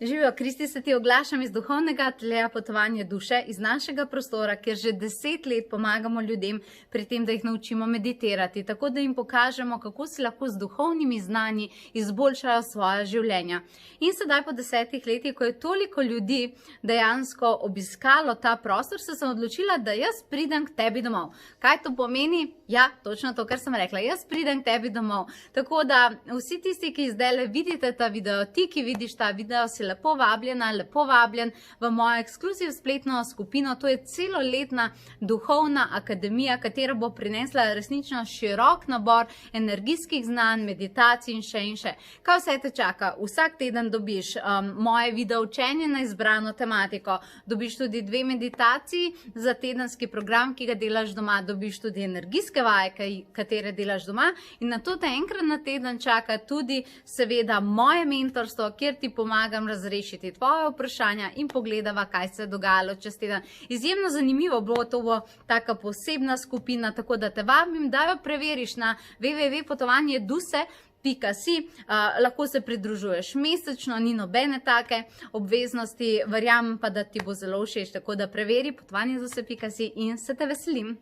Živijo, Kristi, se ti oglašam iz duhovnega ateljeja Potovanje duše, iz našega prostora, kjer že 10 let pomagamo ljudem pri tem, da jih naučimo meditirati, tako da jim pokažemo, kako si lahko z duhovnimi znanji izboljšajo svoja življenja. In sedaj po 10 letih, ko je toliko ljudi dejansko obiskalo ta prostor, sem odločila, da jaz pridem k tebi domov. Kaj to pomeni? Ja, točno to, kar sem rekla. Jaz pridem k tebi domov. Tako da vsi tisti, ki zdaj vidite ta video, ti, ki vidiš ta video, si lepo vabljena, lepo vabljen v mojo ekskluziv spletno skupino. To je celoletna duhovna akademija, katera bo prinesla resnično širok nabor energijskih znanj, meditacij in še. Kaj vse te čaka? Vsak teden dobiš moje video učenje na izbrano tematiko, dobiš tudi 2 meditaciji za tedenski program, ki ga delaš doma, dobiš tudi energijske vaje, katere delaš doma, in na to te enkrat na teden čaka tudi seveda moje mentorstvo, kjer ti pomagam razrešiti tvoje vprašanja in pogledava, kaj se je dogajalo čez teden. Izjemno zanimivo bo, to bo taka posebna skupina, tako da te vabim, da jo preveriš na www.potovanjeduse.si. Lahko se pridružuješ mesečno, ni nobene take obveznosti, verjamem pa, da ti bo zelo všeč, tako da preveri potovanjeduse.si in se te veselim.